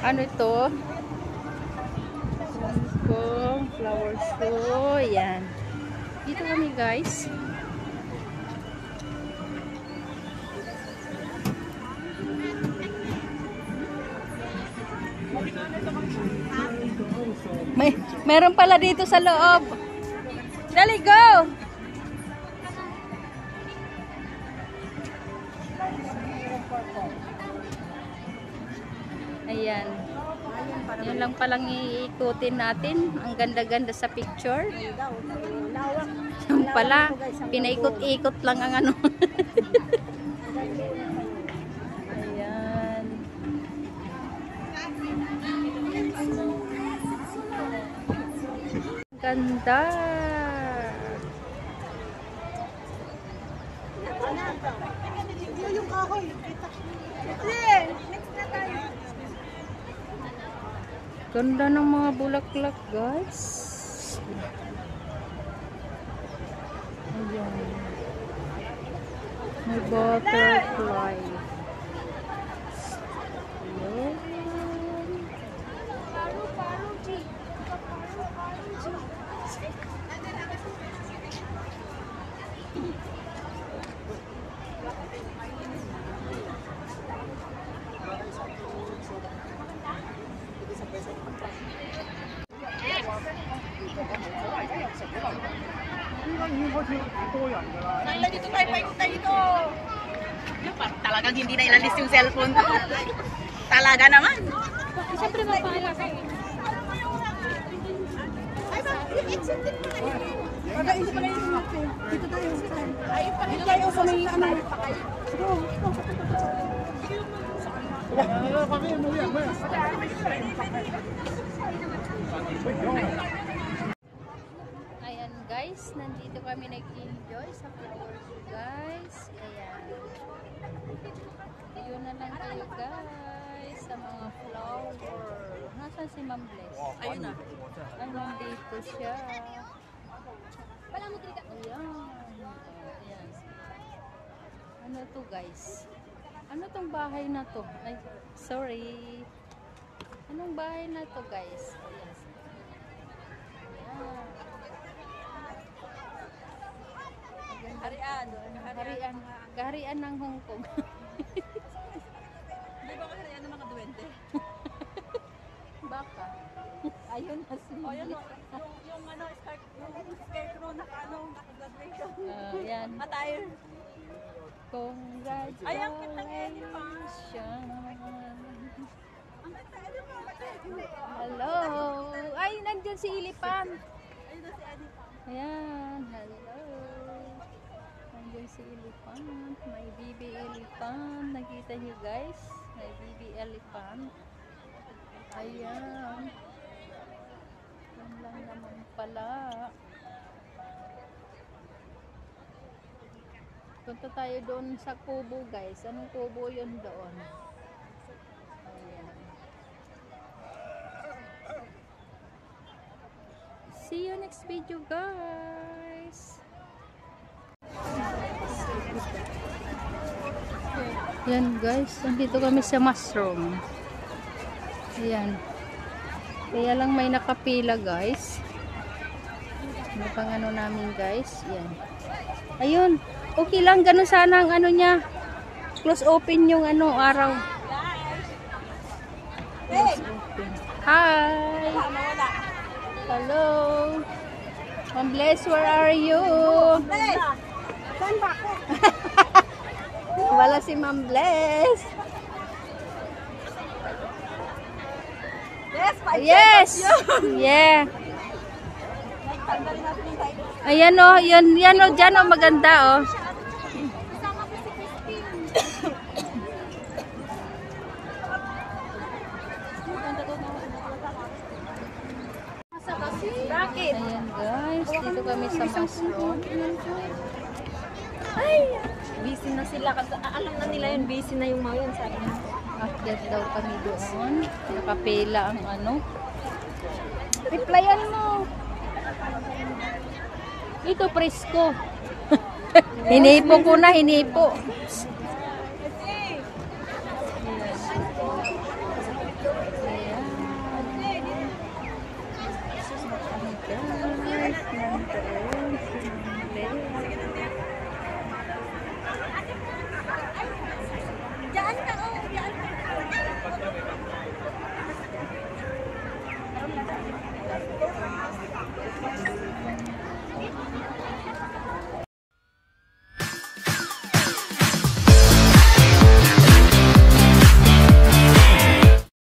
ano ito? Kung flower show. Yan. Dito kami guys. Meron pala dito sa loob. Dali, go! Ayan. Yun lang palang iikutin natin. Ang ganda-ganda sa picture. Yung pala, pinaikot-ikot lang ang ano. Ayan. Ganda. Yung kahoy. Ganda ng mga bulaklak, guys. Ayan. May butterfly. Ayan. Dito tayo, paikot tayo dito. Talagang hindi na ilalis yung cellphone. Talaga naman. Siyempre mapahala kayo. Ay, yung exit din pala yun. Pagkain pala yung exit. Dito tayo. Ay, pagkain tayo sa may ano. Ayan guys, nandito kami nag-enjoy sa flower show guys. Ayan. Yun na lang kayo guys sa mga flower. Nasaan si Ma'am Bless? Ayun na. Ay, nandito siya. Ayan. Ayan. Ano to guys? Ano tong bahay na to? Ay, sorry. Anong bahay na to guys? Ayan. Harian. Harian. Kaharian ng Hong Kong. Di ba kaharian ng mga duwende? Baka. Ayun na si O yun, yung ano, scarecrow na naka-graduation. yan. Attire. Congratulations. Ay, ang cute ng elephant. Hello. Ay, nandiyan si Elephant. Ayun na si Elephant. Ayan. Hello. Nandiyan si Elephant. May baby elephant. Nakita niyo guys? May baby elephant. Ayan. Yan lang naman pala. Punta tayo doon sa kubo guys. Anong kubo yun doon? Ayan. See you next video guys. Yan guys. Nandito kami sa mushroom. Ayan. Kaya lang may nakapila guys. Ano pang ano namin guys. Yan. Ayun. Okay lang, ganun sana ang ano niya. Close open yung ano, araw. Close open. Hi! Hello! Ma'am Bless, where are you? Saan ba ako? Wala si Ma'am Bless. Yes! Yeah! Ayan o, yan o, dyan o, maganda o. Bakit? Ayan guys, dito kami sa mushroom. Ay! Busy na sila. Alam na nila yun, busy na yung mga yun. Sabi na. Akyat daw kami doon. Nakapila ang ano. Replyan mo. Ito presko. Hinipo ko na, hinipo.